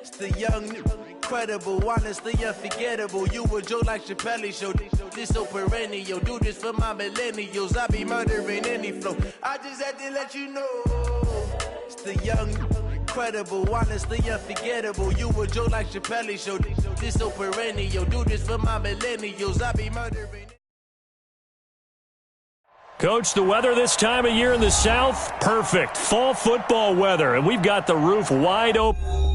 It's the young, incredible, honestly unforgettable. You a joke like Chappelle Show. This so perennial. Do this for my millennials. I be murdering any flow. I just had to let you know. It's the young, incredible, honestly unforgettable. You a joke like Chappelle Show. This so perennial. Do this for my millennials. I be murdering. Coach, the weather this time of year in the South, perfect. Fall football weather, and we've got the roof wide open.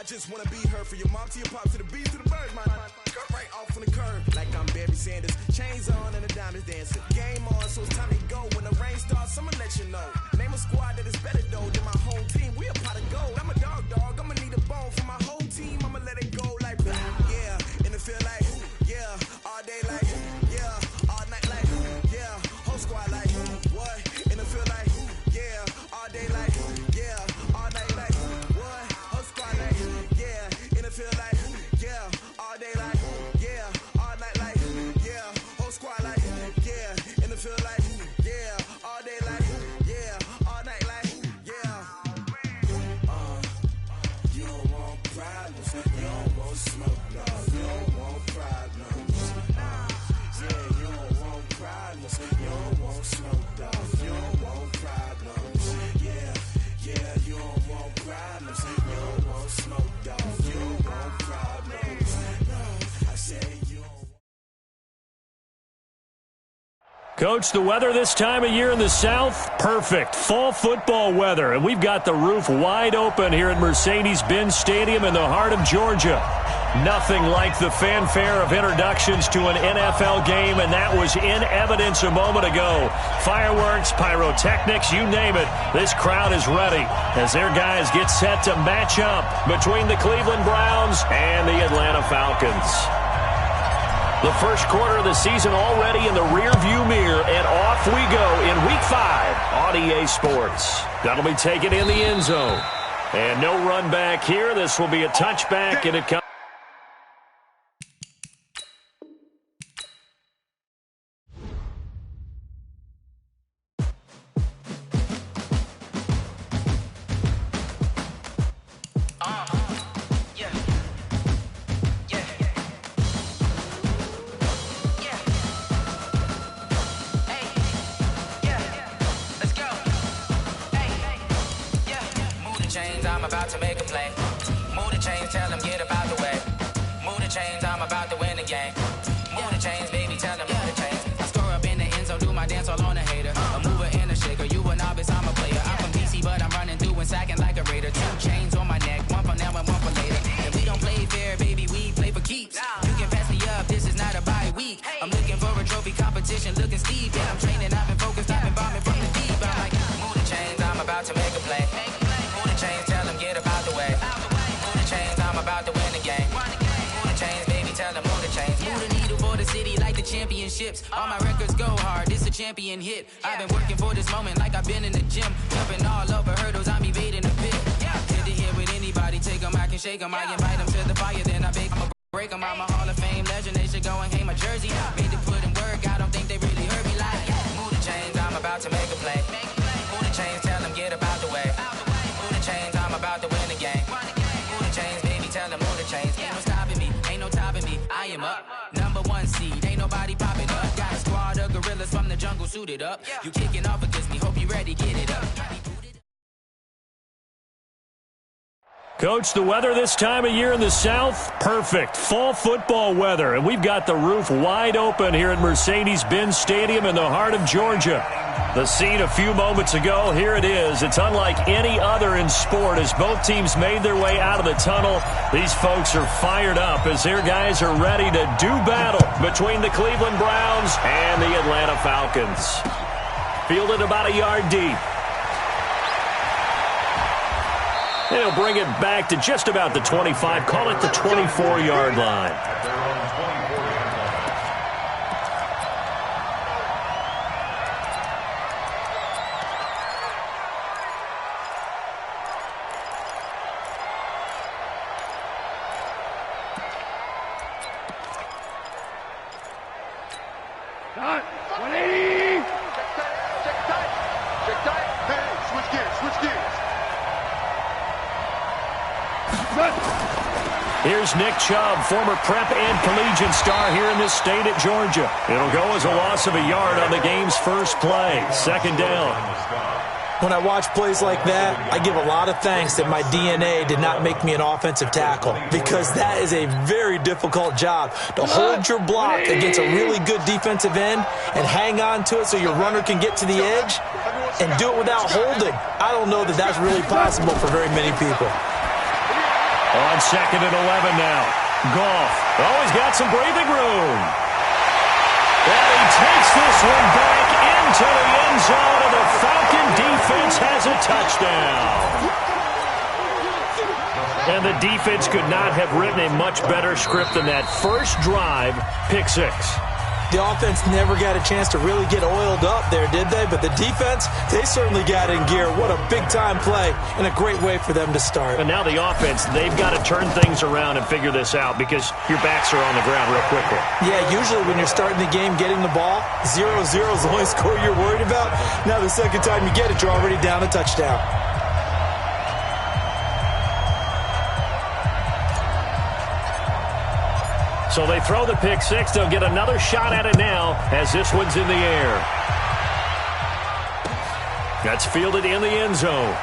I just wanna be her for your mom to your pop to the beat to the birds, man. Cut right off on the curb like I'm Barry Sanders. Chains on and the diamonds dancing. Game on, so it's time to go. When the rain starts, I'ma let you know. Name a squad that is better though than my home team. We a pot of gold. I'm a dog. I'ma need a bone for my whole team. I'ma let it go like yeah. And it feel like yeah. All day like yeah. All night like yeah. Whole squad like what? And it feel like yeah. All day like yeah. All night like what? Whole squad like yeah. And it feel like yeah. All day like yeah. All night like yeah. Whole squad like yeah. And it feel like yeah. All day like yeah. All night like yeah. You don't want problems. You don't want smoke. No. You don't want problems. Yeah, you don't want problems. You don't want smoke. No. You don't want problems. Yeah, you don't want problems. You don't want smoke. No. You don't want problems. No, I say you don't. Coach, the weather this time of year in the South, perfect. Fall football weather, and we've got the roof wide open here at Mercedes-Benz Stadium in the heart of Georgia. Nothing like the fanfare of introductions to an NFL game, and that was in evidence a moment ago. Fireworks, pyrotechnics, you name it. This crowd is ready as their guys get set to match up between the Cleveland Browns and the Atlanta Falcons. The first quarter of the season already in the rearview mirror, and off we go in Week 5 on EA Sports. That'll be taken in the end zone. And no run back here. This will be a touchback, and it comes. All my records go hard, this a champion hit. I've been working for this moment like I've been in the gym. Jumping all over hurdles, I'm evading the pit. Good to hear with anybody, take them, I can shake them. I invite them to the fire, then I bake them. Break them, I'm a Hall of Fame legend. They should go and hang my jersey. Made to put in work, I don't think they really heard me like move the chains, I'm about to make a play. Move the chains, tell them get up out the way. Move the chains, I'm about to win the game. Move the chains, baby, tell them move the chains. Ain't no stopping me, ain't no topping me. I am him up. Number 1 seed, ain't nobody popping up. Got a squad of gorillas from the jungle suited up. You kicking off against me, hope you ready, get it up. Coach, the weather this time of year in the South, perfect. Fall football weather, and we've got the roof wide open here at Mercedes-Benz Stadium in the heart of Georgia. The scene a few moments ago, here it is. It's unlike any other in sport as both teams made their way out of the tunnel. These folks are fired up as their guys are ready to do battle between the Cleveland Browns and the Atlanta Falcons. Fielded about a yard deep. They'll bring it back to just about the 25, call it the 24-yard line. Here's Nick Chubb, former prep and collegiate star here in this state at Georgia. It'll go as a loss of a yard on the game's first play. Second down. When I watch plays like that, I give a lot of thanks that my DNA did not make me an offensive tackle, because that is a very difficult job to hold your block against a really good defensive end and hang on to it so your runner can get to the edge and do it without holding. I don't know that that's really possible for very many people. On 2nd and 11 now. Goff. Oh, he's got some breathing room. And he takes this one back into the end zone, and the Falcon defense has a touchdown. And the defense could not have written a much better script than that first drive, pick 6. The offense never got a chance to really get oiled up there, did they? But the defense, they certainly got in gear. What a big-time play and a great way for them to start. And now the offense, they've got to turn things around and figure this out because your backs are on the ground real quickly. Yeah, usually when you're starting the game getting the ball, 0-0 is the only score you're worried about. Now the second time you get it, you're already down a touchdown. So they throw the pick 6. They'll get another shot at it now as this one's in the air. That's fielded in the end zone.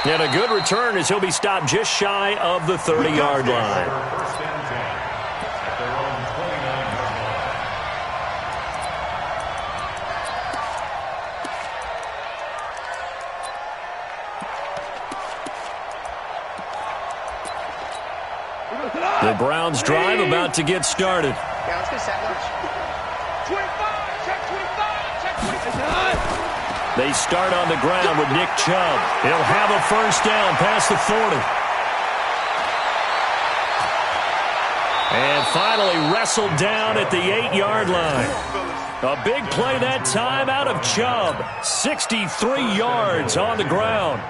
And a good return as he'll be stopped just shy of the 30-yard line. The Browns drive about to get started. Yeah, let's get set. 25, check 25, check 25. They start on the ground with Nick Chubb. He'll have a first down past the 40. And finally wrestled down at the 8-yard line. A big play that time out of Chubb. 63 yards on the ground.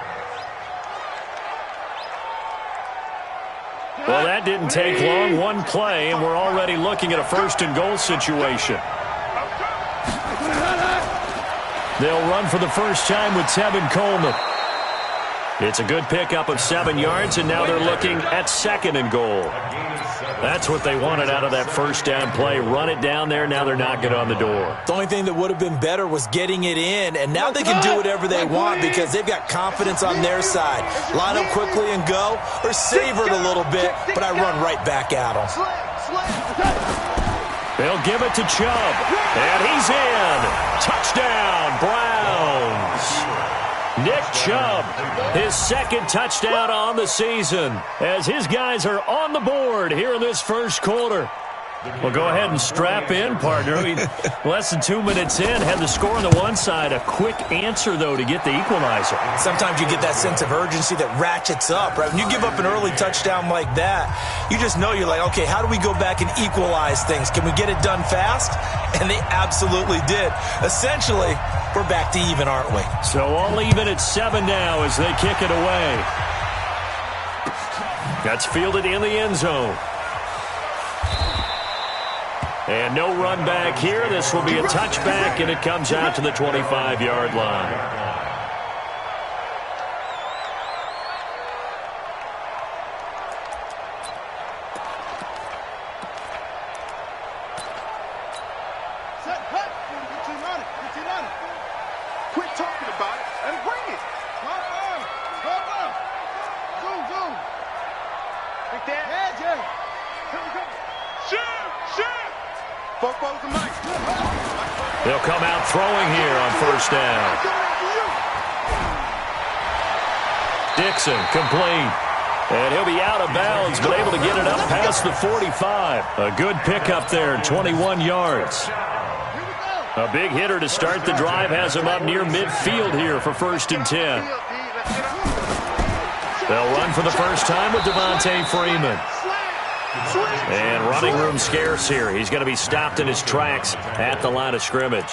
Well, that didn't take long. One play, and we're already looking at a first-and-goal situation. They'll run for the first time with Tevin Coleman. It's a good pickup of 7 yards, and now they're looking at 2nd and goal. That's what they wanted out of that first down play. Run it down there. Now they're knocking on the door. The only thing that would have been better was getting it in, and now they can do whatever they want because they've got confidence on their side. Line up quickly and go, or savor it a little bit, but I run right back at them. They'll give it to Chubb, and he's in. Touchdown, Browns. Nick Chubb, his 2nd touchdown on the season as his guys are on the board here in this first quarter. Well, go ahead and strap in, partner. Less than 2 minutes in, had the score on the one side. A quick answer, though, to get the equalizer. Sometimes you get that sense of urgency that ratchets up, right? When you give up an early touchdown like that, you just know you're like, okay, how do we go back and equalize things? Can we get it done fast? And they absolutely did. Essentially, we're back to even, aren't we? So all even at 7 now as they kick it away. That's fielded in the end zone. And no run back here. This will be a touchback, and it comes out to the 25-yard line. They'll come out throwing here on first down. Dixon, complete. And he'll be out of bounds, but able to get it up past the 45. A good pickup there, 21 yards. A big hitter to start the drive has him up near midfield here for 1st and 10. They'll run for the first time with Devontae Freeman. And running room scarce here. He's going to be stopped in his tracks at the line of scrimmage.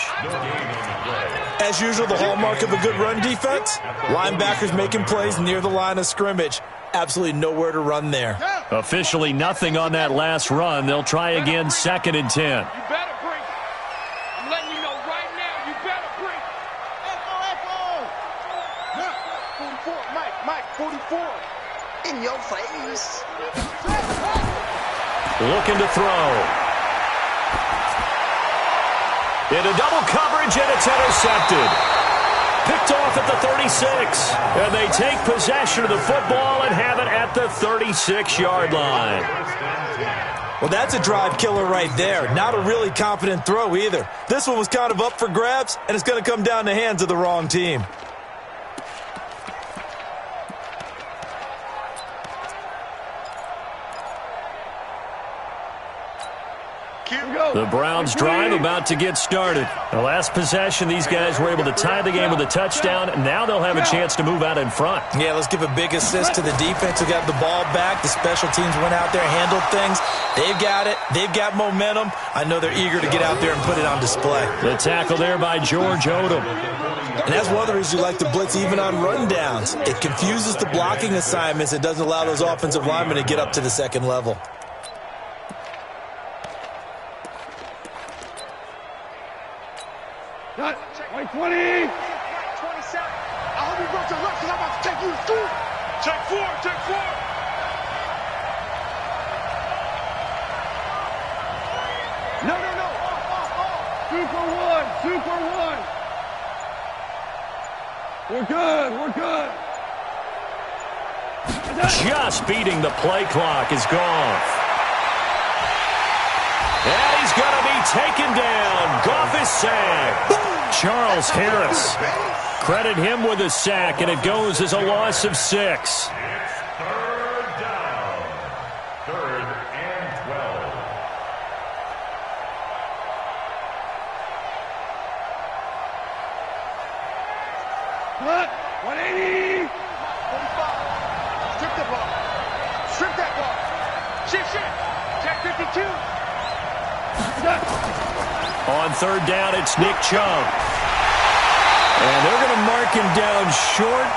As usual, the hallmark of a good run defense, linebackers making plays near the line of scrimmage. Absolutely nowhere to run there. Officially nothing on that last run. They'll try again, 2nd and 10. You better bring. I'm letting you know right now, you better bring. Echo. 44, Mike, 44. In your face. Looking to throw. Into double coverage, and it's intercepted. Picked off at the 36. And they take possession of the football and have it at the 36-yard line. Well, that's a drive killer right there. Not a really confident throw either. This one was kind of up for grabs, and it's going to come down the hands of the wrong team. The Browns drive about to get started. The last possession, these guys were able to tie the game with a touchdown, and now they'll have a chance to move out in front. Yeah, let's give a big assist to the defense who got the ball back. The special teams went out there, handled things. They've got it. They've got momentum. I know they're eager to get out there and put it on display. The tackle there by George Odom. And that's one of the reasons you like to blitz even on rundowns. It confuses the blocking assignments. It doesn't allow those offensive linemen to get up to the second level. Wait, 20. 27. I hope you go to the left because I'm about to take you to school. Check 4. No. Super one. We're good. Just beating the play clock is gone. And he's going to be taken down. Goff is sacked. Charles Harris. Credit him with a sack, and it goes as a loss of 6. It's 3rd down. 3rd and 12. What? 180. 45. Strip the ball. Strip that ball. Shit. Check 52. On 3rd down, it's Nick Chubb. And they're going to mark him down short,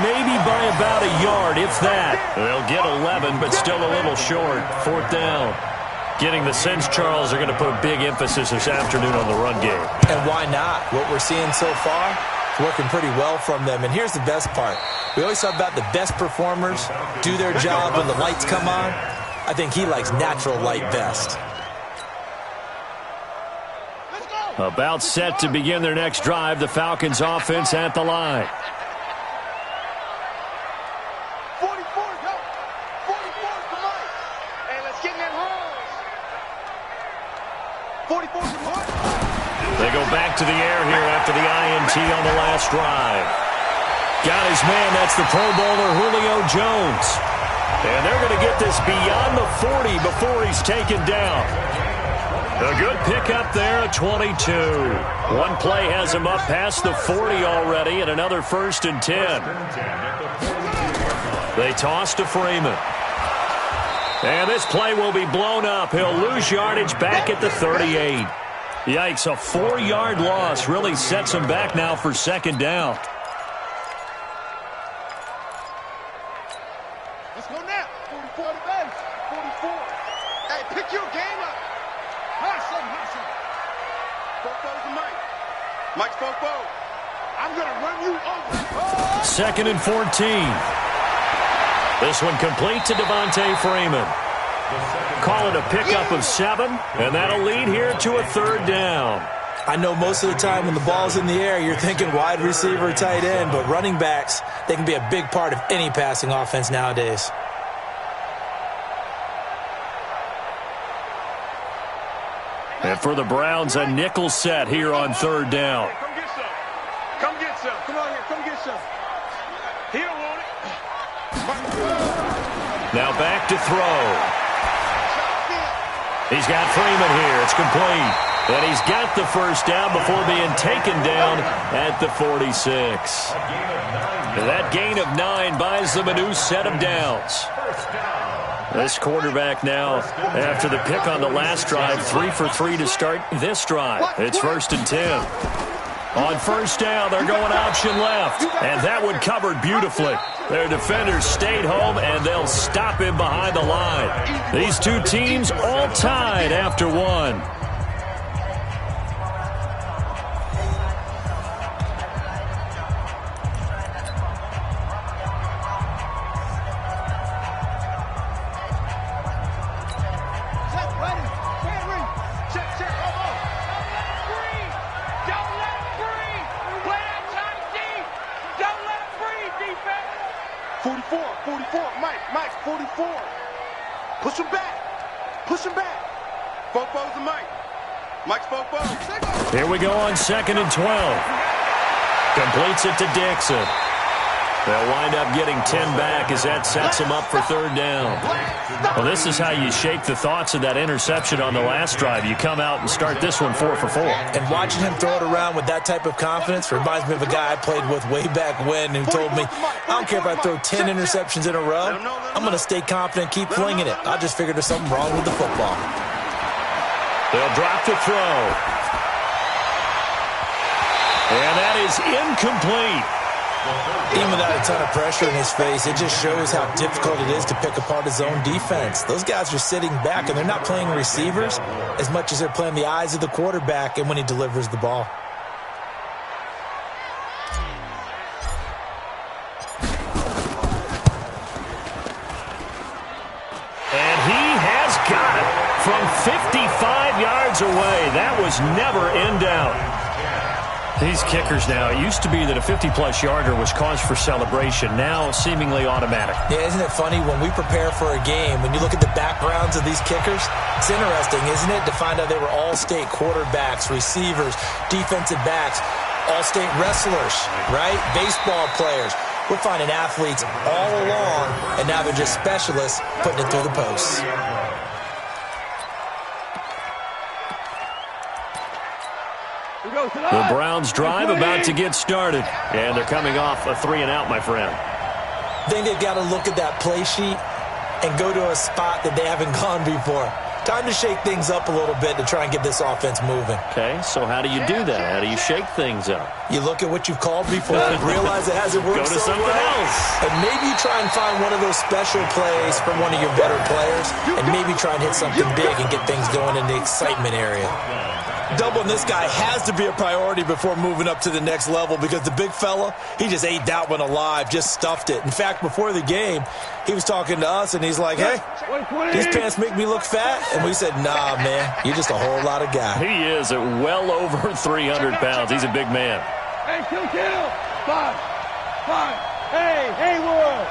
maybe by about a yard, if that. They'll get 11, but still a little short. 4th down. Getting the sense, Charles, are going to put a big emphasis this afternoon on the run game. And why not? What we're seeing so far is working pretty well from them. And here's the best part. We always talk about the best performers do their job when the lights come on. I think he likes natural light best. About set to begin their next drive, the Falcons offense at the line. 44, go. 44, come on. Hey, let's get in that hole. 44, come on. They go back to the air here after the INT on the last drive. Got his man, that's the Pro Bowler Julio Jones. And they're going to get this beyond the 40 before he's taken down. A good pickup there at 22. One play has him up past the 40 already, and another 1st and 10. They toss to Freeman. And this play will be blown up. He'll lose yardage back at the 38. Yikes, a 4-yard loss really sets him back now for 2nd down. Let's go now. 44 to base. 44. Hey, pick your game up. Hustle. Fofo's the Mike. Mike's Fofo. I'm going to run you over. 2nd and 14. This one complete to Devontae Freeman. Call it a pickup of 7, and that'll lead here to a 3rd down. I know most of the time when the ball's in the air, you're thinking wide receiver, tight end, but running backs, they can be a big part of any passing offense nowadays. And for the Browns, a nickel set here on third down. Come get some. Come get some. Come on here. Come get some. He don't want it. Now back to throw. He's got Freeman here. It's complete. And he's got the first down before being taken down at the 46. And that gain of 9 buys them a new set of downs. This quarterback now, after the pick on the last drive, 3 for 3 to start this drive. It's 1st and 10. On first down, they're going option left. And that one covered beautifully. Their defenders stayed home, and they'll stop him behind the line. These two teams all tied after one. Here we go on 2nd and 12. Completes it to Dixon. They'll wind up getting 10 back as that sets them up for third down. Well, this is how you shake the thoughts of that interception on the last drive. You come out and start this one 4 for 4. And watching him throw it around with that type of confidence reminds me of a guy I played with way back when who told me, I don't care if I throw 10 interceptions in a row. I'm going to stay confident, keep flinging it. I just figured there's something wrong with the football. They'll drop the throw. And that is incomplete. Even without a ton of pressure in his face, it just shows how difficult it is to pick apart his own defense. Those guys are sitting back, and they're not playing receivers as much as they're playing the eyes of the quarterback and when he delivers the ball. And he has got it from 55 yards away. That was never in doubt. These kickers now, it used to be that a 50-plus yarder was cause for celebration. Now, seemingly automatic. Yeah, isn't it funny? When we prepare for a game, when you look at the backgrounds of these kickers, it's interesting, isn't it, to find out they were all-state quarterbacks, receivers, defensive backs, all-state wrestlers, right? Baseball players. We're finding athletes all along, and now they're just specialists putting it through the posts. The Browns drive about to get started. And they're coming off a 3-and-out, my friend. I think they've got to look at that play sheet and go to a spot that they haven't gone before. Time to shake things up a little bit to try and get this offense moving. Okay, so how do you do that? How do you shake things up? You look at what you've called before and realize it hasn't worked so well. Go to something else. And maybe you try and find one of those special plays from one of your better players and maybe try and hit something big and get things going in the excitement area. Doubling this guy has to be a priority before moving up to the next level because the big fella, he just ate that one alive, just stuffed it. In fact, before the game, he was talking to us, and he's like, hey, these pants make me look fat? And we said, nah, man, you're just a whole lot of guy. He is at well over 300 pounds. He's a big man. Hey, kill. 5. Hey, Haywood.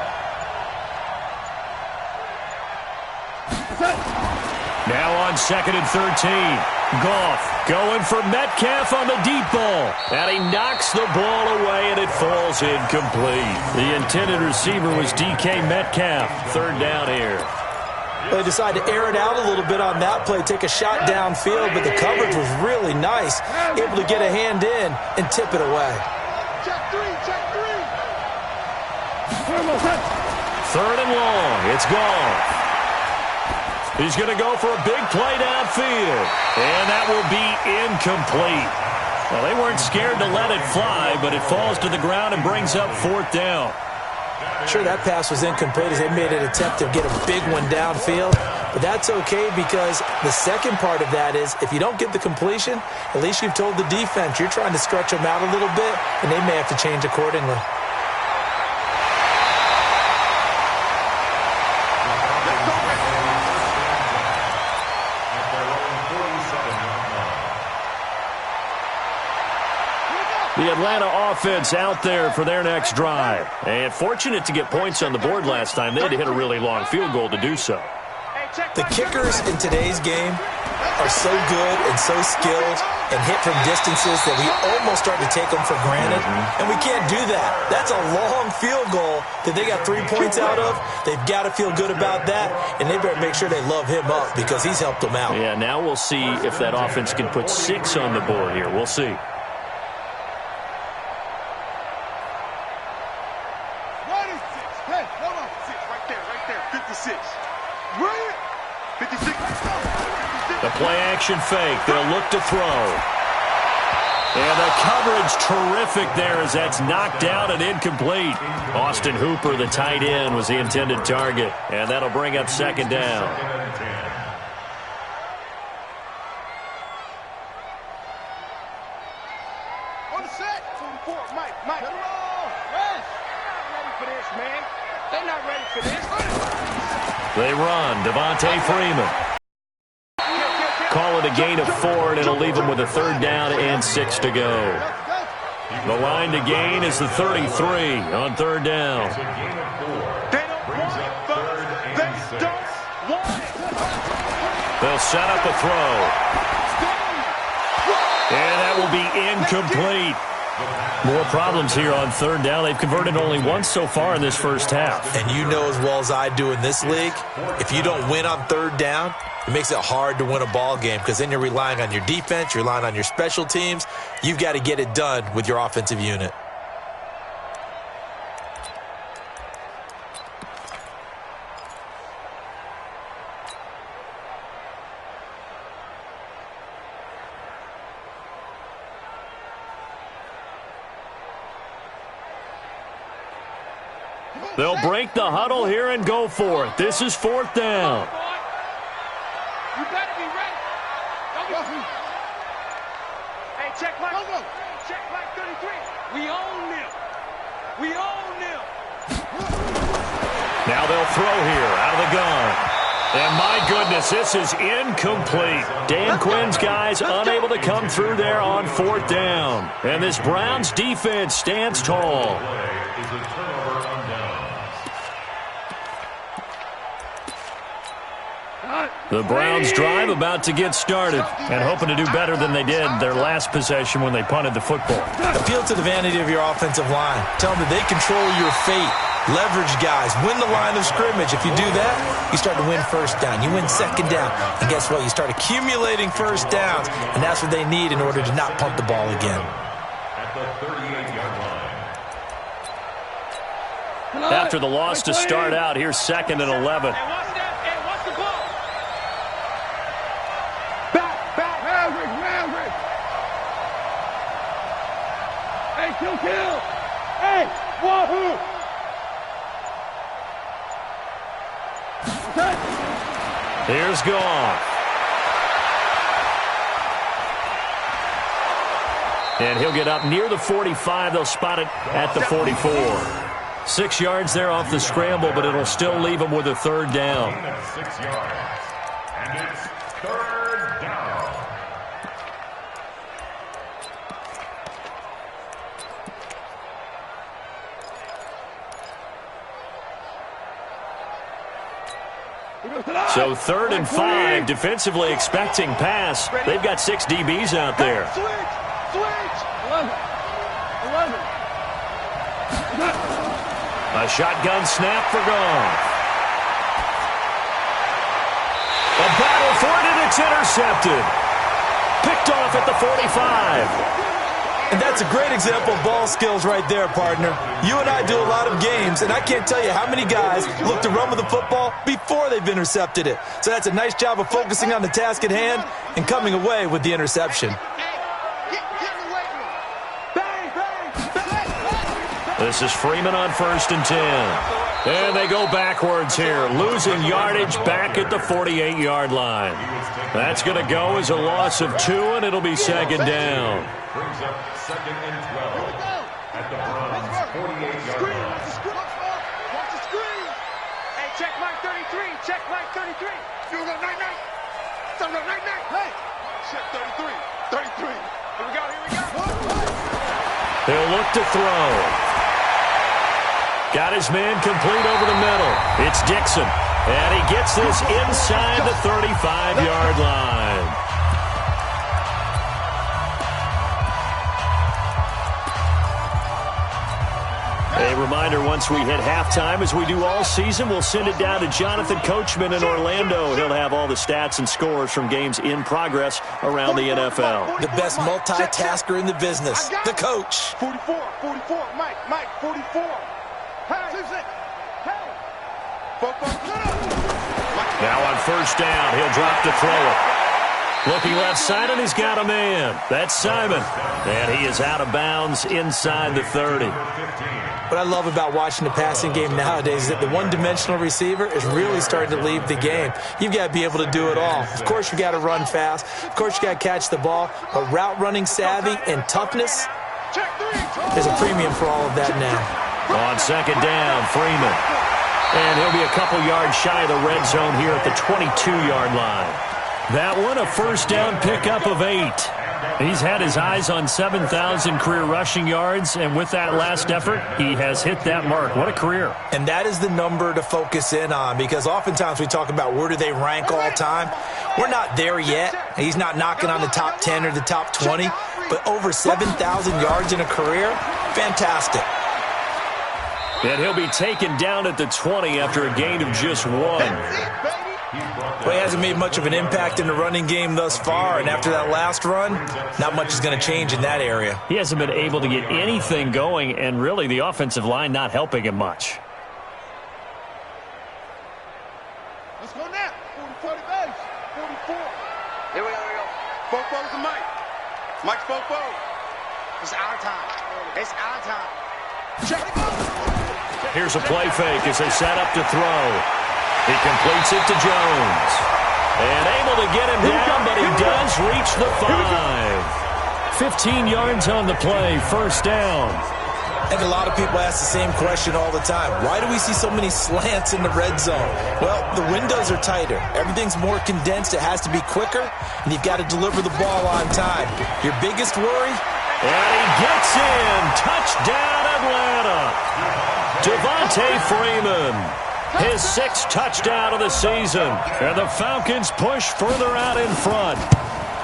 Now on 2nd and 13. Goff going for Metcalf on the deep ball. And he knocks the ball away, and it falls incomplete. The intended receiver was DK Metcalf. Third down here. They decided to air it out a little bit on that play, take a shot downfield, but the coverage was really nice, able to get a hand in and tip it away. Check 3. 3rd and long. It's Goff. He's going to go for a big play downfield. And that will be incomplete. Well, they weren't scared to let it fly, but it falls to the ground and brings up 4th down. Sure, that pass was incomplete as they made an attempt to get a big one downfield. But that's okay because the second part of that is if you don't get the completion, at least you've told the defense you're trying to stretch them out a little bit, and they may have to change accordingly. The Atlanta offense out there for their next drive. And fortunate to get points on the board last time. They had to hit a really long field goal to do so. Hey, The kickers in today's game are so good and so skilled and hit from distances that we almost start to take them for granted, and we can't do that. That's a long field goal that they got 3 points out of. They've got to feel good about that, and they better make sure they love him up because he's helped them out. Yeah, now we'll see if that offense can put 6 on the board here. We'll see. What is 6? Hey, hold on. 6, right there. 56. Right? 56. The play-action fake. They'll look to throw. And the coverage terrific there as that's knocked out and incomplete. Austin Hooper, the tight end, was the intended target. And that'll bring up second down. On the set. 44. Mike. Get them all. Rest. They're not ready for this, man. They're not ready for this. They run. Devontae Freeman. Call it a gain of 4, and it'll leave them with a 3rd down and 6 to go. The line to gain is the 33 on 3rd down. They don't want it, folks. They don't want it. They'll set up a throw. And that will be incomplete. More problems here on 3rd down. They've converted only once so far in this first half. And you know as well as I do in this league, if you don't win on 3rd down, it makes it hard to win a ball game because then you're relying on your defense, you're relying on your special teams. You've got to get it done with your offensive unit. They'll break the huddle here and go for it. This is 4th down. You better be ready. Hey, check Mike. Check Mike 33. We own them. We own them. Now they'll throw here out of the gun. And my goodness, this is incomplete. Dan Quinn's guys unable to come through there on 4th down. And this Browns defense stands tall. The Browns drive about to get started and hoping to do better than they did their last possession when they punted the football. Appeal to the vanity of your offensive line. Tell them that they control your fate. Leverage guys. Win the line of scrimmage. If you do that, you start to win 1st down. You win 2nd down. And guess what? You start accumulating 1st downs, and that's what they need in order to not punt the ball again. At the 38-yard line. After the loss to start out, here's 2nd and 11. Kill. Hey, wahoo! Here's Goff. And he'll get up near the 45. They'll spot it at the 44. 6 yards there off the scramble, but it'll still leave him with a 3rd down. 6 yards. And it's 3rd down. So 3rd and 5, defensively expecting pass. They've got 6 DBs out there. Switch. 11. A shotgun snap for Goff. A battle for it, and it's intercepted. Picked off at the 45. And that's a great example of ball skills right there, partner. You and I do a lot of games, and I can't tell you how many guys look to run with the football before they've intercepted it. So that's a nice job of focusing on the task at hand and coming away with the interception. This is Freeman on 1st and 10. And they go backwards here, losing yardage back at the 48-yard line. That's going to go as a loss of 2, and it'll be 2nd down. Brings up 2nd and 12 at the Browns' 48-yard line. Watch the screen. Hey, check Mike 33. Check Mike 33. You go night-night. Son of night-night. Hey, check 33. 33. Here we go. They'll look to throw. Got his man complete over the middle. It's Dixon. And he gets this inside the 35-yard line. A reminder, once we hit halftime, as we do all season, we'll send it down to Jonathan Coachman in Orlando. He'll have all the stats and scores from games in progress around the NFL. The best multitasker in the business, the coach. 44, Mike, 44. Now on first down, he'll drop to throw it. Looking left side, and he's got a man. That's Simon. And he is out of bounds inside the 30. What I love about watching the passing game nowadays is that the one-dimensional receiver is really starting to leave the game. You've got to be able to do it all. Of course, you've got to run fast. Of course, you've got to catch the ball. But route running savvy and toughness, there's a premium for all of that now. On second down, Freeman. And he'll be a couple yards shy of the red zone here at the 22-yard line. That one, a first down pickup of 8. He's had his eyes on 7,000 career rushing yards, and with that last effort, he has hit that mark. What a career. And that is the number to focus in on, because oftentimes we talk about where do they rank all time. We're not there yet. He's not knocking on the top 10 or the top 20, but over 7,000 yards in a career, fantastic. And he'll be taken down at the 20 after a gain of just 1. Well, he hasn't made much of an impact in the running game thus far, and after that last run, not much is going to change in that area. He hasn't been able to get anything going, and really the offensive line not helping him much. Let's go now. 40 base. 44. Here we go. Fofo's the Mike. Mike's Fofo. It's our time. It's our time. Check it out. Here's a play fake as they set up to throw. He completes it to Jones. And able to get him down, but he does reach the 5. 15 yards on the play, first down. I think a lot of people ask the same question all the time. Why do we see so many slants in the red zone? Well, the windows are tighter. Everything's more condensed. It has to be quicker, and you've got to deliver the ball on time. Your biggest worry? And he gets in. Touchdown, Atlanta. Devontae Freeman. His 6th touchdown of the season. And the Falcons push further out in front.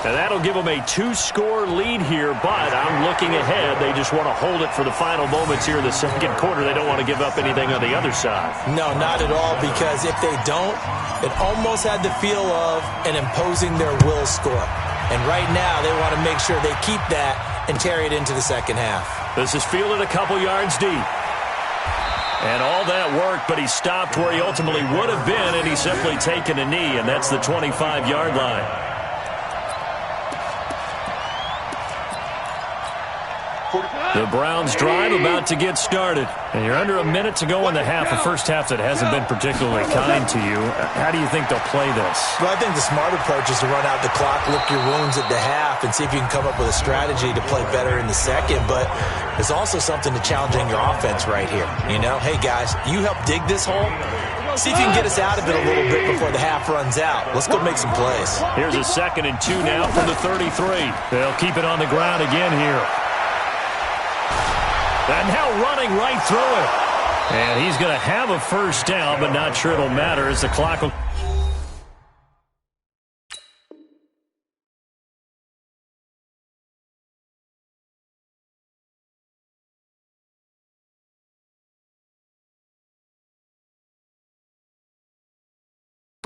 And that'll give them a 2-score lead here, but I'm looking ahead. They just want to hold it for the final moments here in the second quarter. They don't want to give up anything on the other side. No, not at all, because if they don't, it almost had the feel of an imposing their will score. And right now, they want to make sure they keep that and carry it into the second half. This is fielded a couple yards deep. And all that worked, but he stopped where he ultimately would have been, and he's simply taken a knee, and that's the 25-yard line. The Browns drive about to get started. And you're under a minute to go in the half, a first half that hasn't been particularly kind to you. How do you think they'll play this? Well, I think the smart approach is to run out the clock, lick your wounds at the half, and see if you can come up with a strategy to play better in the second. But there's also something to challenging your offense right here. You know, hey, guys, you help dig this hole. See if you can get us out of it a little bit before the half runs out. Let's go make some plays. Here's a 2nd and 2 now from the 33. They'll keep it on the ground again here. And now running right through it. And he's going to have a first down, but not sure it'll matter as the clock will...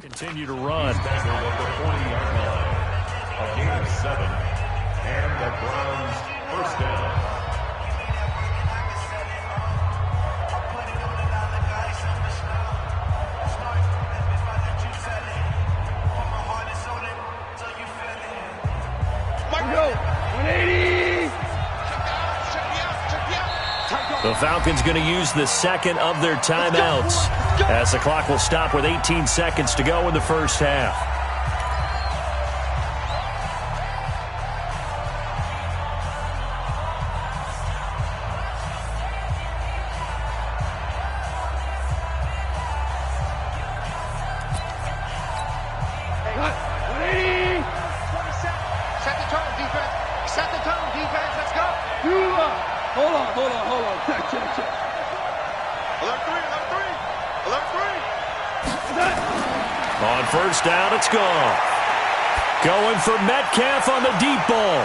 Continue to run. A gain of 7. And the Browns first down. The Falcons going to use the 2nd of their timeouts as the clock will stop with 18 seconds to go in the first half. Alert three. first down, it's gone. Going for Metcalf on the deep ball.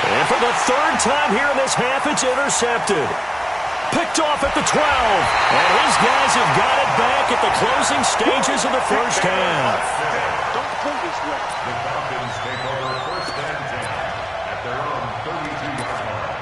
And for the third time here in this half, it's intercepted. Picked off at the 12. And his guys have got it back at the closing stages of the first half. Don't play this way. The Falcons take over first and 10 at their own 32-yard line.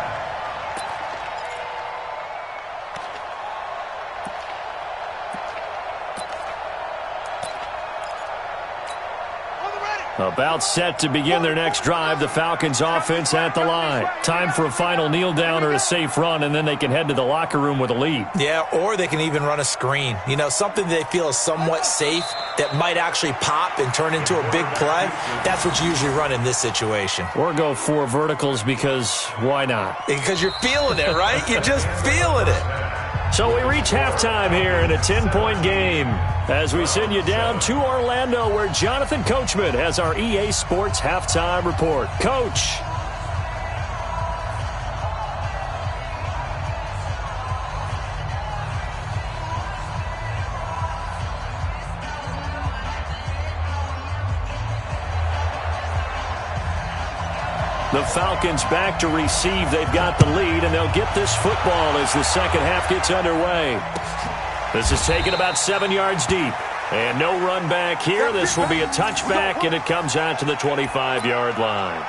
About set to begin their next drive, the Falcons offense at the line. Time for a final kneel down or a safe run, and then they can head to the locker room with a lead. Yeah, or they can even run a screen. You know, something they feel is somewhat safe that might actually pop and turn into a big play. That's what you usually run in this situation. Or go 4 verticals because why not? Because you're feeling it, right? You're just feeling it. So we reach halftime here in a 10-point game as we send you down to Orlando where Jonathan Coachman has our EA Sports halftime report. Coach. The Falcons back to receive. They've got the lead, and they'll get this football as the second half gets underway. This is taken about 7 yards deep. And no run back here. This will be a touchback, and it comes out to the 25-yard line.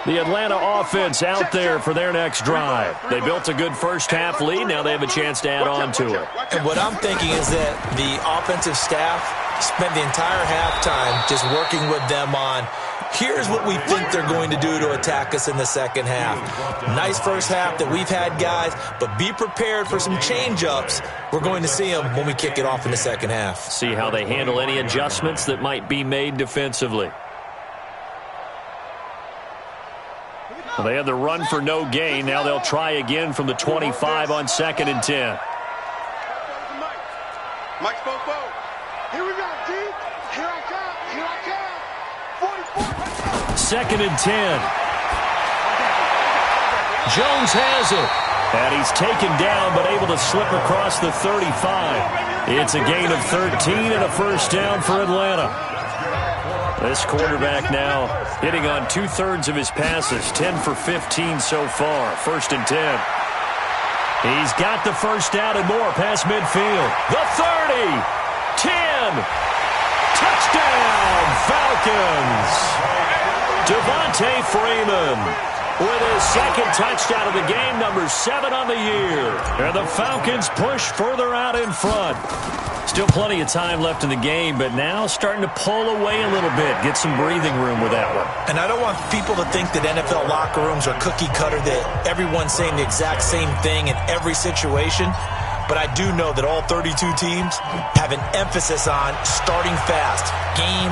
The Atlanta offense out there for their next drive. They built a good first-half lead. Now they have a chance to add on to it. And what I'm thinking is that the offensive staff spent the entire halftime just working with them on, here's what we think they're going to do to attack us in the second half. Nice first half that we've had, guys, but be prepared for some change-ups. We're going to see them when we kick it off in the second half. See how they handle any adjustments that might be made defensively. Well, they had the run for no gain. Now they'll try again from the 25 on 2nd and 10. Mike Bobo. Here we go, D. Here I come. Here I come. 2nd and 10. Jones has it. And he's taken down but able to slip across the 35. It's a gain of 13 and a first down for Atlanta. This quarterback now hitting on 2/3 of his passes, 10 for 15 so far. 1st and 10. He's got the first down and more past midfield. The 30, 10, touchdown Falcons. Devontae Freeman with his second touchdown of the game, number 7 on the year. And the Falcons push further out in front. Still plenty of time left in the game, but now starting to pull away a little bit, get some breathing room with that one. And I don't want people to think that NFL locker rooms are cookie cutter, that everyone's saying the exact same thing in every situation. But I do know that all 32 teams have an emphasis on starting fast. Game,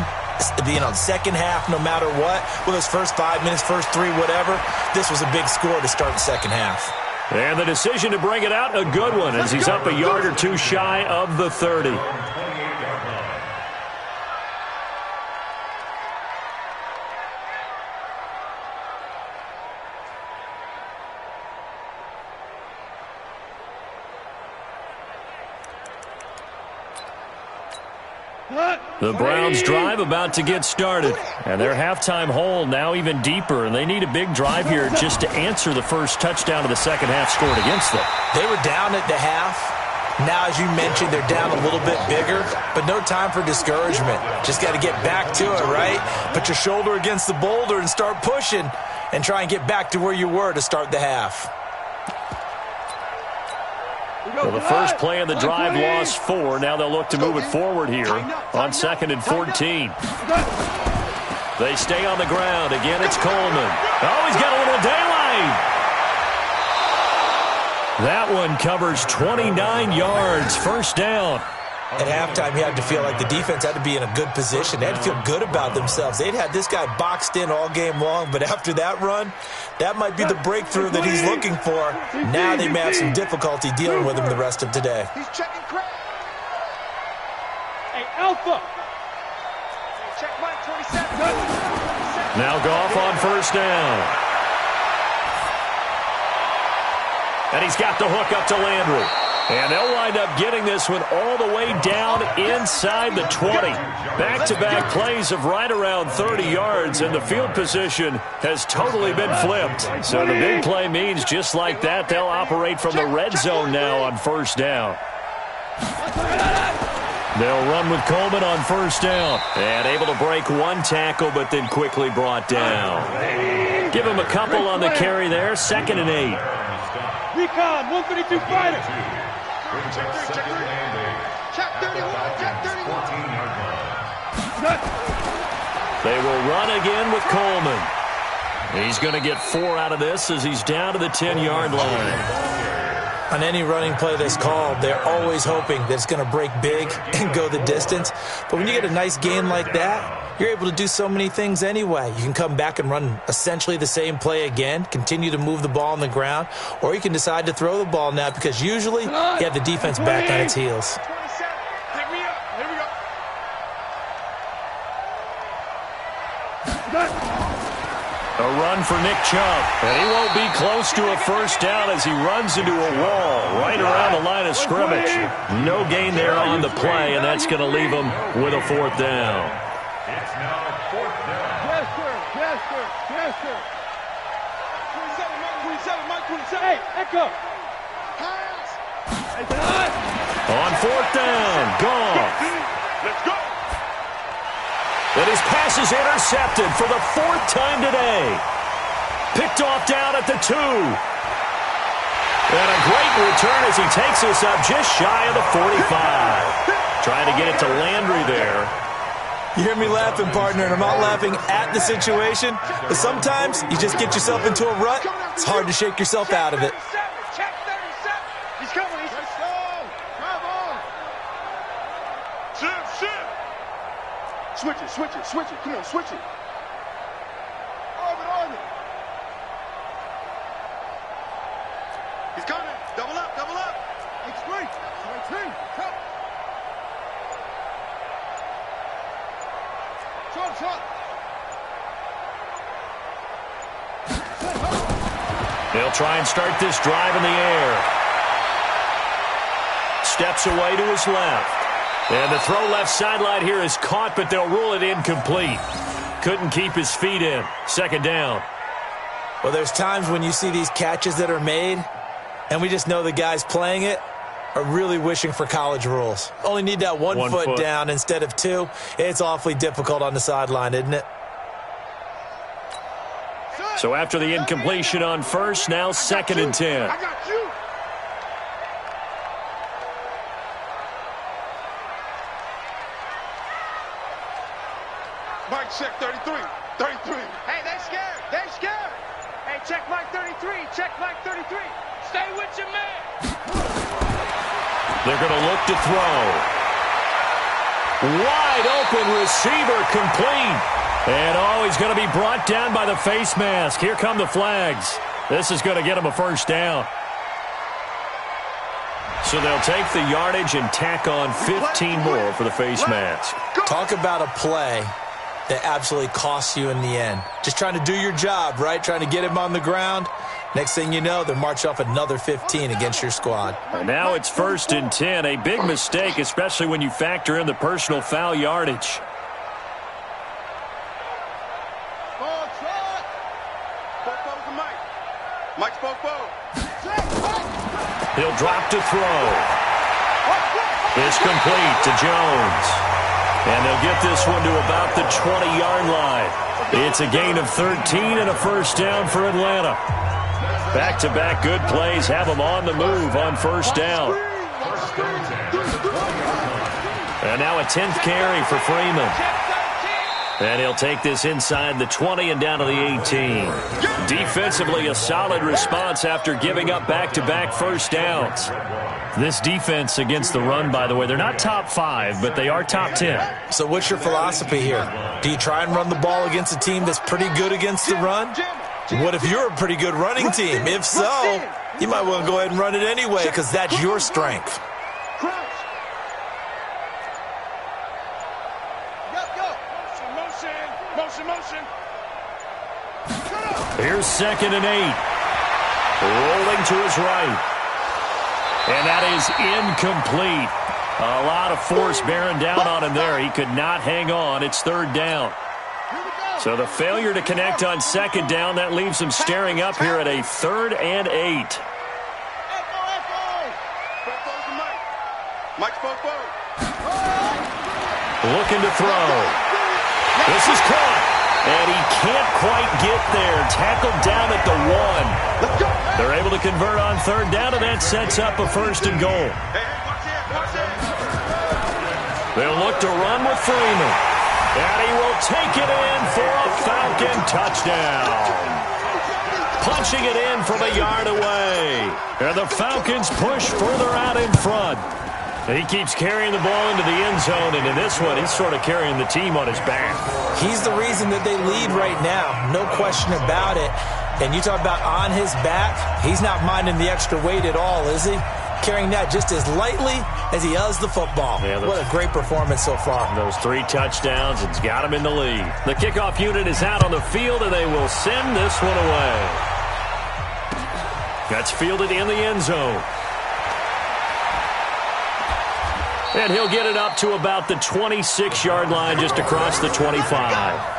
second half, no matter what. Well, those first 5 minutes, first 3, whatever. This was a big score to start the second half. And the decision to bring it out, a good one, as he's up a yard or two shy of the 30. The Browns drive about to get started. And their halftime hole now even deeper. And they need a big drive here just to answer the first touchdown of the second half scored against them. They were down at the half. Now, as you mentioned, they're down a little bit bigger. But no time for discouragement. Just got to get back to it, right? Put your shoulder against the boulder and start pushing. And try and get back to where you were to start the half. Well, the first play of the drive lost 4. Now they'll look to move it forward here on 2nd and 14. They stay on the ground. Again, it's Coleman. Oh, he's got a little daylight. That one covers 29 yards. First down. At halftime, you had to feel like the defense had to be in a good position. They had to feel good about themselves. They'd had this guy boxed in all game long, but after that run, that might be the breakthrough that he's looking for. Now they may have some difficulty dealing with him the rest of today. He's checking crack. Hey, Alpha. Check Mike 27. Now Goff on first down. And he's got the hook up to Landry. And they'll wind up getting this one all the way down inside the 20. Back-to-back plays of right around 30 yards, and the field position has totally been flipped. So the big play means just like that, they'll operate from the red zone now on first down. They'll run with Coleman on first down. And able to break one tackle, but then quickly brought down. Give him a couple on the carry there, 2nd and 8. Recon, 132 fighter. Check 31, check 31. They will run again with Coleman. He's going to get 4 out of this as he's down to the 10-yard line. On any running play that's called, they're always hoping that it's going to break big and go the distance. But when you get a nice gain like that, you're able to do so many things anyway. You can come back and run essentially the same play again, continue to move the ball on the ground, or you can decide to throw the ball now because usually you have the defense back on its heels. Pick me up. Here we go. A run for Nick Chubb, and he won't be close to a first down as he runs into a wall right around the line of scrimmage. No gain there on the play, and that's going to leave him with a 4th down. It's now 4th down. Yes, sir. 27, Mike 27. Hey, echo. Pass. On 4th down, Goff. Let's go. And his pass is intercepted for the 4th time today. Picked off down at the 2. And a great return as he takes us up just shy of the 45. Trying to get it to Landry there. You hear me laughing, partner, and I'm not laughing at the situation, but sometimes you just get yourself into a rut. It's hard to shake yourself out of it. Check 37. He's coming. Let's go. Drive on. Shift. Switch it. Come on, switch it. Orbit. He's coming. Double up. X3. Come. Shot. They'll try and start this drive in the air. Steps away to his left. And the throw left sideline here is caught, but they'll rule it incomplete. Couldn't keep his feet in. 2nd down. Well, there's times when you see these catches that are made, and we just know the guys playing it are really wishing for college rules. Only need that one foot down instead of 2. It's awfully difficult on the sideline, isn't it? So after the incompletion on first, now 2nd and 10. I got you. Mike, check 33. Hey, they scared. Hey, check Mike 33. Stay with your man. They're going to look to throw. Wide open receiver complete. And he's going to be brought down by the face mask. Here come the flags. This is going to get him a 1st down. So they'll take the yardage and tack on 15 more for the face mask. Talk about a play that absolutely costs you in the end. Just trying to do your job, right? Trying to get him on the ground. Next thing you know, they'll march off another 15 against your squad. And now it's 1st and 10. A big mistake, especially when you factor in the personal foul yardage. Mike's He'll drop to throw. It's complete to Jones. And they'll get this one to about the 20-yard line. It's a gain of 13 and a 1st down for Atlanta. Back-to-back good plays have them on the move on 1st down. And now a 10th carry for Freeman. And he'll take this inside the 20 and down to the 18. Defensively, a solid response after giving up back-to-back 1st downs. This defense against the run, by the way, they're not top 5, but they are top 10. So what's your philosophy here? Do you try and run the ball against a team that's pretty good against the run? What if you're a pretty good running team? If so, you might want to go ahead and run it anyway because that's your strength. Motion. Here's 2nd and 8. Rolling to his right. And that is incomplete. A lot of force bearing down on him there. He could not hang on. It's third down. So the failure to connect on second down, that leaves him staring up here at a 3rd and 8. Looking to throw. This is caught. And he can't quite get there. Tackled down at the 1. They're able to convert on third down, and that sets up a 1st and goal. They'll look to run with Freeman. And he will take it in for a Falcon touchdown. Punching it in from a yard away. And the Falcons push further out in front. He keeps carrying the ball into the end zone, and in this one, he's sort of carrying the team on his back. He's the reason that they lead right now. No question about it. And you talk about on his back, he's not minding the extra weight at all, is he? Carrying that just as lightly as he does the football. Yeah, what a great performance so far. Those 3 touchdowns, it's got him in the lead. The kickoff unit is out on the field, and they will send this one away. That's fielded in the end zone. And he'll get it up to about the 26-yard line, just across the 25.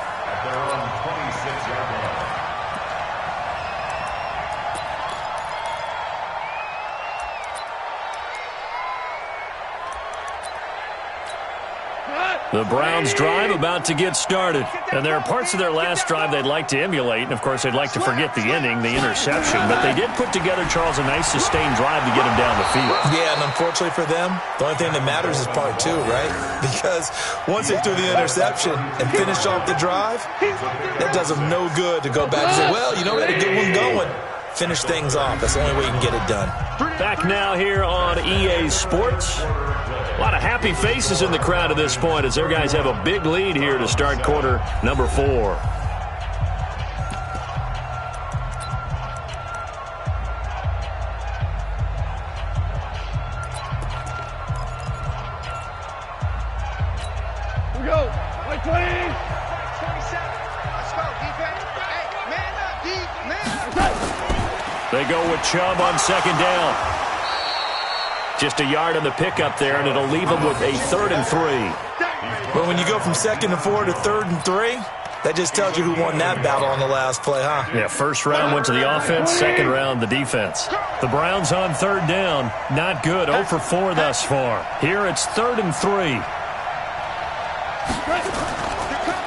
The Browns' drive about to get started. And there are parts of their last drive they'd like to emulate. And, of course, they'd like to forget the ending, the interception. But they did put together, Charles, a nice sustained drive to get him down the field. Yeah, and unfortunately for them, the only thing that matters is part 2, right? Because once they threw the interception and finished off the drive, that does them no good to go back and say, well, you know, we had a good one going. Finish things off. That's the only way you can get it done. Back now here on EA Sports. A lot of happy faces in the crowd at this point as their guys have a big lead here to start quarter number 4. Here we go. White 20. 27. Let's go, defense. Hey, man up, man. They go with Chubb on second down. Just a yard on the pickup there, and it'll leave them with a 3rd and 3. But when you go from 2nd and 4 to 3rd and 3, that just tells you who won that battle on the last play, huh? Yeah, first round went to the offense, second round the defense. The Browns on third down, not good, 0 for 4 thus far. Here it's 3rd and 3.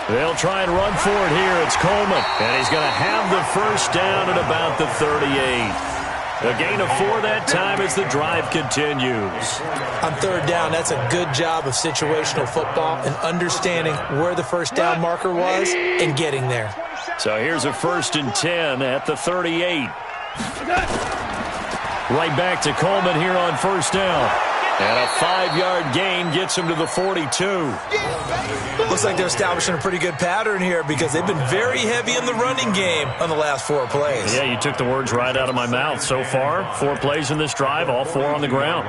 They'll try and run for it here. It's Coleman, and he's going to have the first down at about the 38. A gain of 4 that time as the drive continues. On third down, that's a good job of situational football and understanding where the first down marker was and getting there. So here's a 1st and 10 at the 38. Right back to Coleman here on first down. And a 5-yard gain gets him to the 42. Looks like they're establishing a pretty good pattern here because they've been very heavy in the running game on the last 4 plays. Yeah, you took the words right out of my mouth. So far, 4 plays in this drive, all 4 on the ground.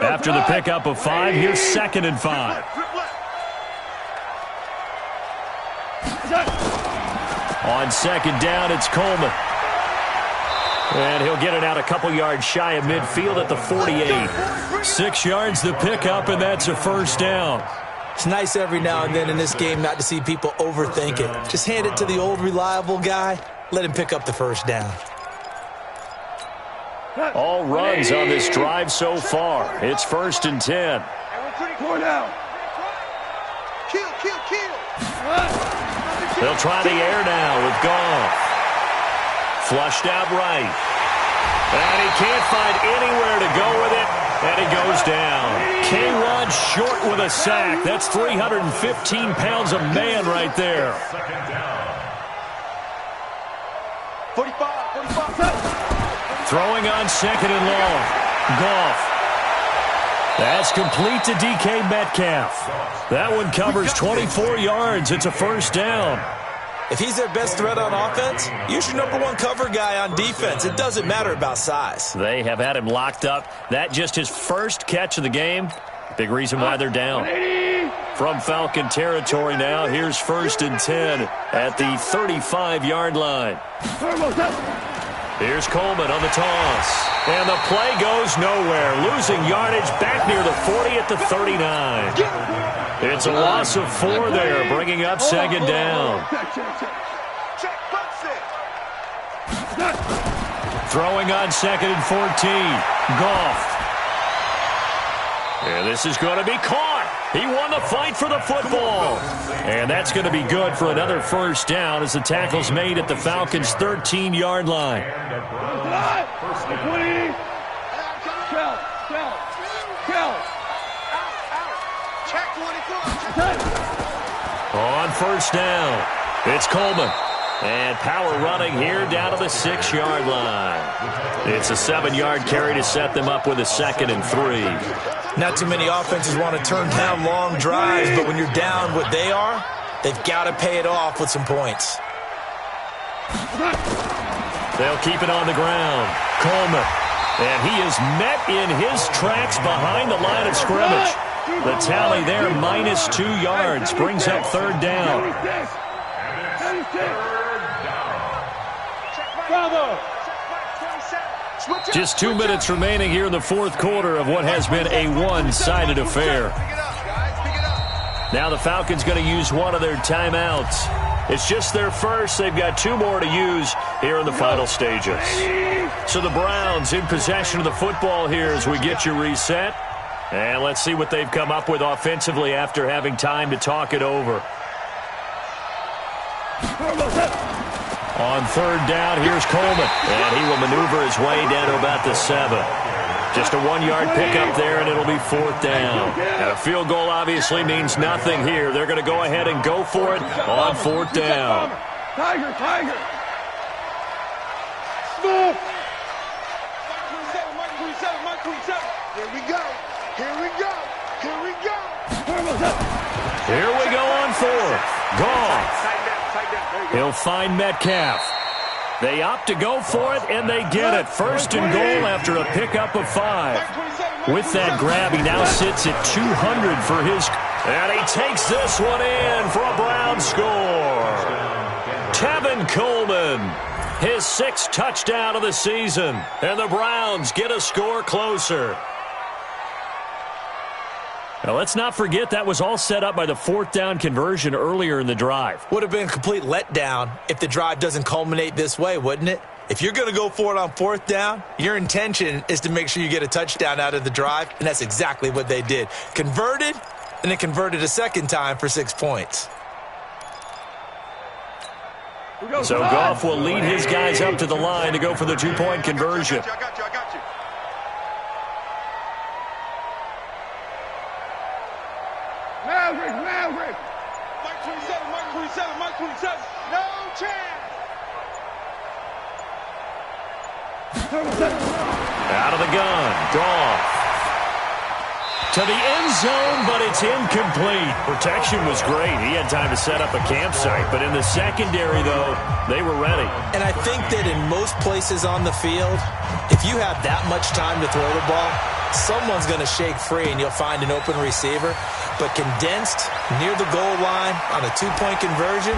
After the pickup of 5, here's 2nd and 5. On second down, it's Coleman. And he'll get it out a couple yards shy of midfield at the 48. 6 yards the pickup, and that's a first down. It's nice every now and then in this game not to see people overthink it. Just hand it to the old reliable guy. Let him pick up the first down. All runs on this drive so far. It's 1st and 10. They'll try the air now with Goff. Flushed out right. And he can't find anywhere to go with it. And he goes down. K-Rod short with a sack. That's 315 pounds of man right there. 45. Throwing on 2nd and long. Goff. That's complete to DK Metcalf. That one covers 24 yards. It's a first down. If he's their best threat on offense, use your #1 cover guy on defense. It doesn't matter about size. They have had him locked up. That just his first catch of the game. Big reason why they're down. From Falcon territory now, here's 1st and 10 at the 35-yard line. Here's Coleman on the toss. And the play goes nowhere. Losing yardage back near the 40 at the 39. It's a loss of 4 there, bringing up second down. Throwing on second and 14. Goff. And this is going to be caught. He won the fight for the football. And that's going to be good for another first down as the tackle's made at the Falcons' 13-yard line. On first down, it's Coleman. And power running here down to the 6-yard line. It's a 7-yard carry to set them up with a 2nd and 3. Not too many offenses want to turn down long drives, but when you're down what they are, they've got to pay it off with some points. They'll keep it on the ground. Coleman. And he is met in his tracks behind the line of scrimmage. The tally there, -2 yards, brings up 3rd down. Just 2 minutes remaining here in the 4th quarter of what has been a one-sided affair. Now the Falcons going to use one of their timeouts. It's just their first. They've got 2 more to use here in the final stages. So the Browns in possession of the football here as we get you reset. And let's see what they've come up with offensively after having time to talk it over. On 3rd down, here's Coleman. And he will maneuver his way down to about the 7. Just a 1-yard pickup there, and it'll be 4th down. And a field goal obviously means nothing here. They're going to go ahead and go for it on 4th down. Tiger. Here we go. Here we go on 4th. Goff. He'll find Metcalf. They opt to go for it, and they get it. 1st and goal after a pickup of 5. With that grab, he now sits at 200 for his. And he takes this one in for a Brown score. Tevin Coleman, his 6th touchdown of the season. And the Browns get a score closer. Now, let's not forget that was all set up by the 4th down conversion earlier in the drive. Would have been a complete letdown if the drive doesn't culminate this way, wouldn't it? If you're going to go for it on 4th down, your intention is to make sure you get a touchdown out of the drive, and that's exactly what they did. Converted, and then converted a 2nd time for 6 points. So Goff will lead his guys up to the line to go for the 2-point conversion. I got you. Maverick. Mike 27. No chance. Out of the gun. Goff. To the end zone, but it's incomplete. Protection was great. He had time to set up a campsite, but in the secondary, though, they were ready. And I think that in most places on the field, if you have that much time to throw the ball, someone's going to shake free and you'll find an open receiver. But condensed near the goal line on a 2-point conversion,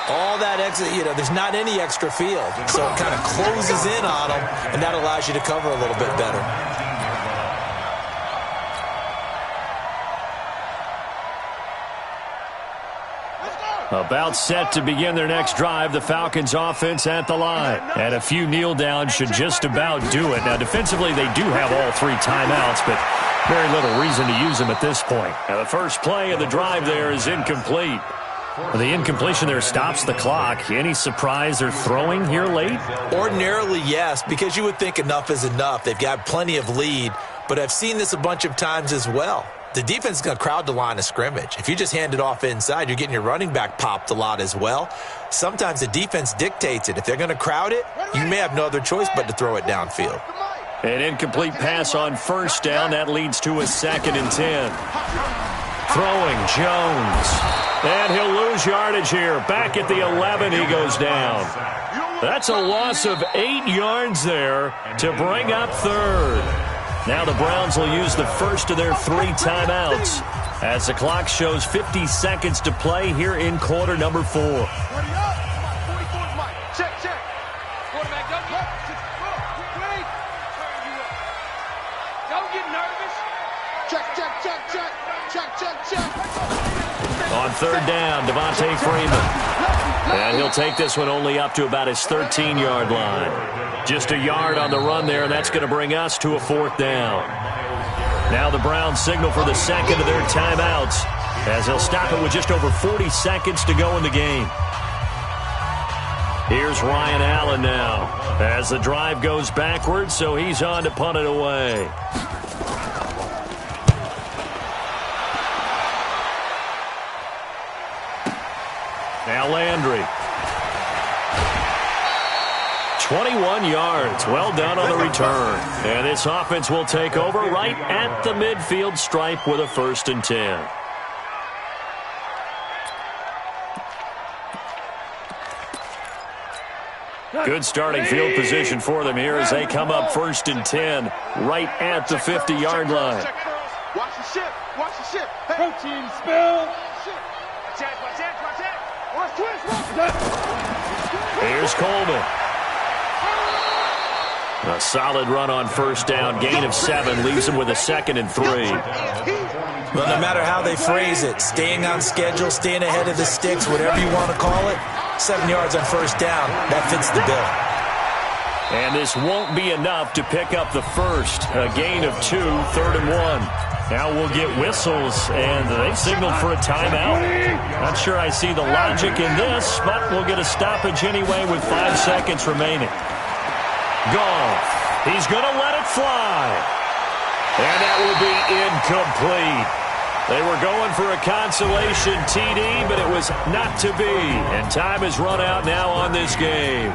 all that exit, there's not any extra field. So it kind of closes in on them, and that allows you to cover a little bit better. About set to begin their next drive, the Falcons offense at the line. And a few kneel downs should just about do it. Now, defensively, they do have all 3 timeouts, but very little reason to use them at this point. Now, the first play of the drive there is incomplete. The incompletion there stops the clock. Any surprise they're throwing here late? Ordinarily, yes, because you would think enough is enough. They've got plenty of lead, but I've seen this a bunch of times as well. The defense is going to crowd the line of scrimmage. If you just hand it off inside, you're getting your running back popped a lot as well. Sometimes the defense dictates it. If they're going to crowd it, you may have no other choice but to throw it downfield. An incomplete pass on 1st down. That leads to a 2nd and 10. Throwing Jones. And he'll lose yardage here. Back at the 11, he goes down. That's a loss of 8 yards there to bring up 3rd. Now the Browns will use the first of their 3 timeouts as the clock shows 50 seconds to play here in quarter number 4. Check. Quarterback, Don't get nervous. Check, check, check, check. Check, check, check. On third down, Devontae Freeman. And he'll take this one only up to about his 13-yard line. Just a yard on the run there, and that's going to bring us to a fourth down. Now the Browns signal for the second of their timeouts as they'll stop it with just over 40 seconds to go in the game. Here's Ryan Allen now as the drive goes backwards, so he's on to punt it away. Now Landry. 21 yards. Well done on the return. And this offense will take over right at the midfield stripe with a 1st and 10. Good starting field position for them here as they come up 1st and 10 right at the 50-yard line. Watch the ship. Watch the ship. Protein spill. Here's Coleman. A solid run on 1st down. Gain of 7 leaves him with a 2nd and 3. Well, no matter how they phrase it, staying on schedule, staying ahead of the sticks, whatever you want to call it, 7 yards on 1st down, that fits the bill. And this won't be enough to pick up the first. A gain of 2, 3rd and 1. Now we'll get whistles, and they've signaled for a timeout. Not sure I see the logic in this, but we'll get a stoppage anyway with 5 seconds remaining. Goff. He's going to let it fly. And that will be incomplete. They were going for a consolation TD, but it was not to be. And time has run out now on this game.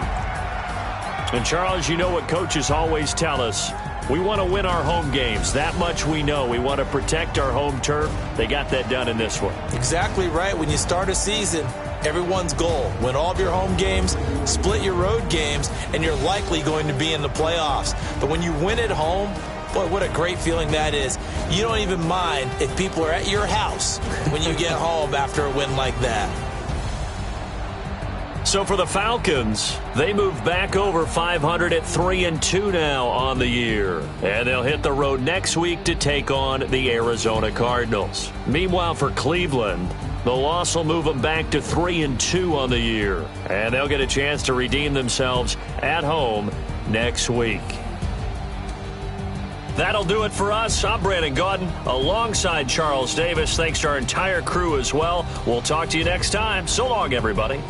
And, Charles, you know what coaches always tell us. We want to win our home games. That much we know. We want to protect our home turf. They got that done in this one. Exactly right. When you start a season, everyone's goal, win all of your home games, split your road games, and you're likely going to be in the playoffs. But when you win at home, boy, what a great feeling that is. You don't even mind if people are at your house when you get home after a win like that. So for the Falcons, they move back over 500 at 3-2 now on the year. And they'll hit the road next week to take on the Arizona Cardinals. Meanwhile, for Cleveland, the loss will move them back to 3-2 on the year. And they'll get a chance to redeem themselves at home next week. That'll do it for us. I'm Brandon Gaudin alongside Charles Davis. Thanks to our entire crew as well. We'll talk to you next time. So long, everybody.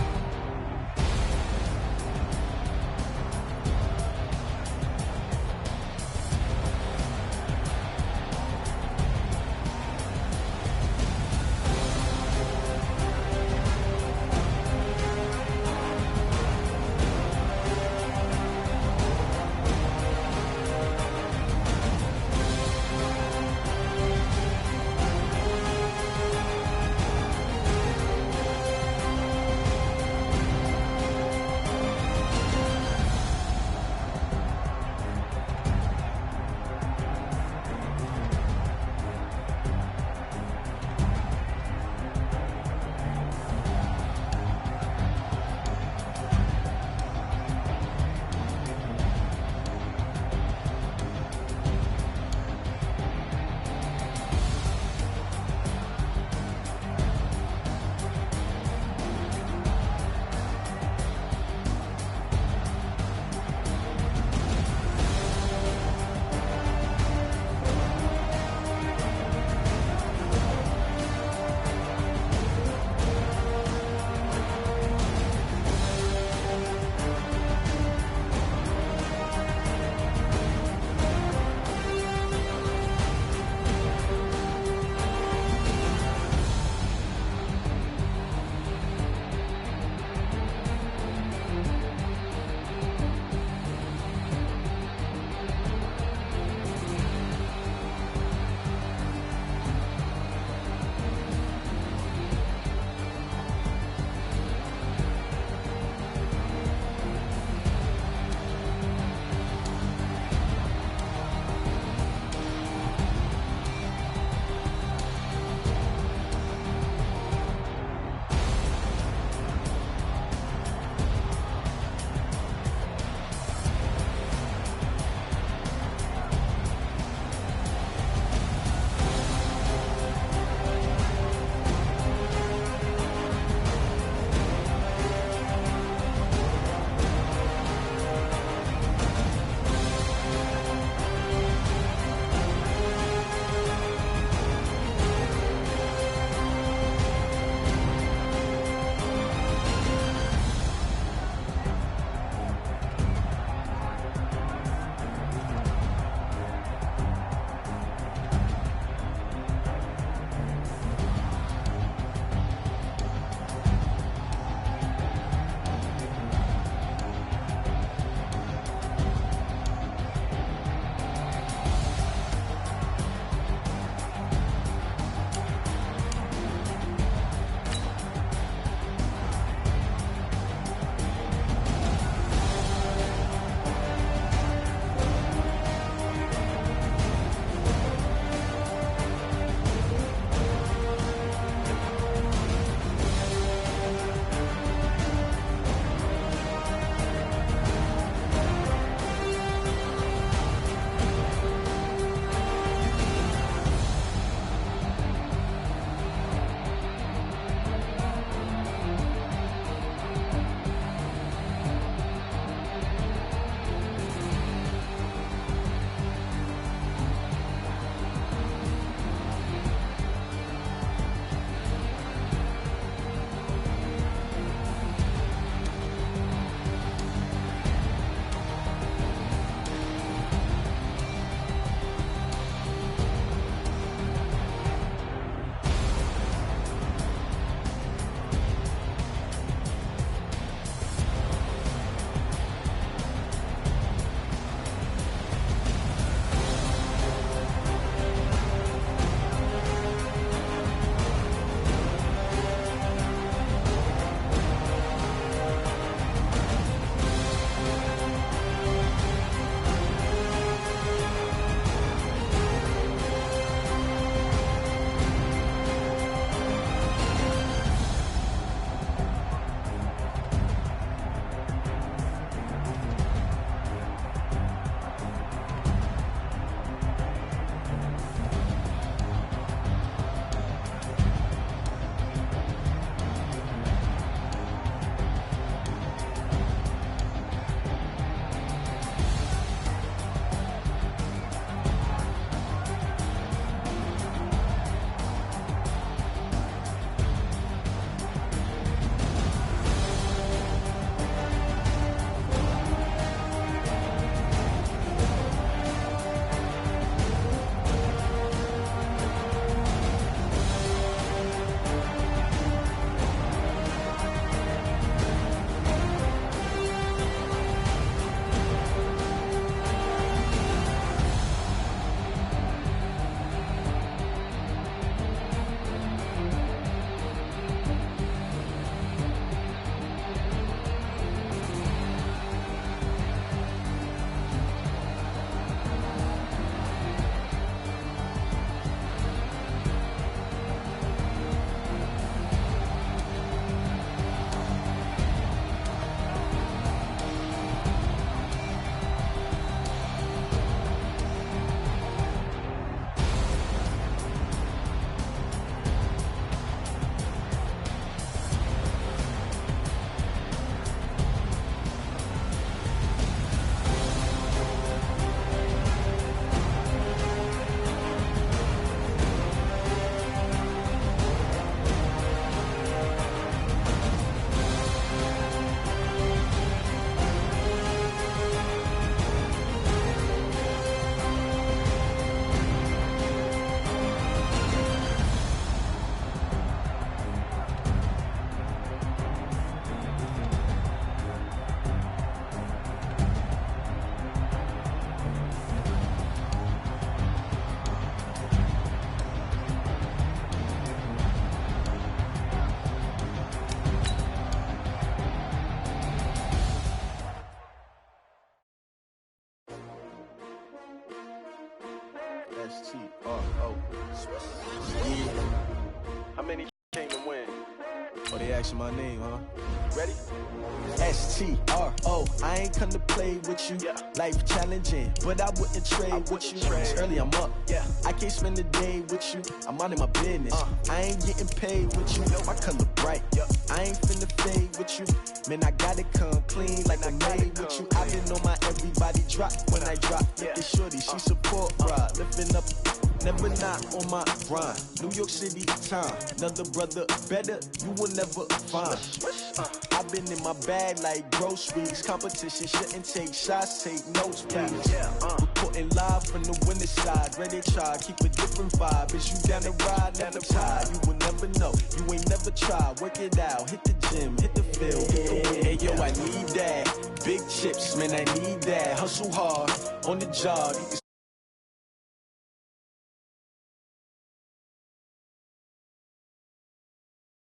S-T-R-O. Yeah. How many came to win? Oh, they asking my name, huh? Ready? S-T-R-O. I ain't come to play with you. Yeah. Life challenging, but I wouldn't trade with you. It's early, I'm up. Yeah. I can't spend the day with you. I'm minding my business. I ain't getting paid with you. My color bright. Yeah. I ain't finna fade with you. Man, I gotta come clean like I'm made with you. I been on my everybody drop when I drop. Look at shorty, she support ride. Lifting up. Never not on my grind. New York City time. Another brother better, you will never find. I've been in my bag like groceries. Competition shouldn't take shots, take notes, please. Reporting live from the winter side. Ready to try, keep a different vibe. Is you down the ride, never tired. You will never know, you ain't never tried. Work it out, hit the gym, hit the field. Hey yo, I need that. Big chips, man, I need that. Hustle hard on the job.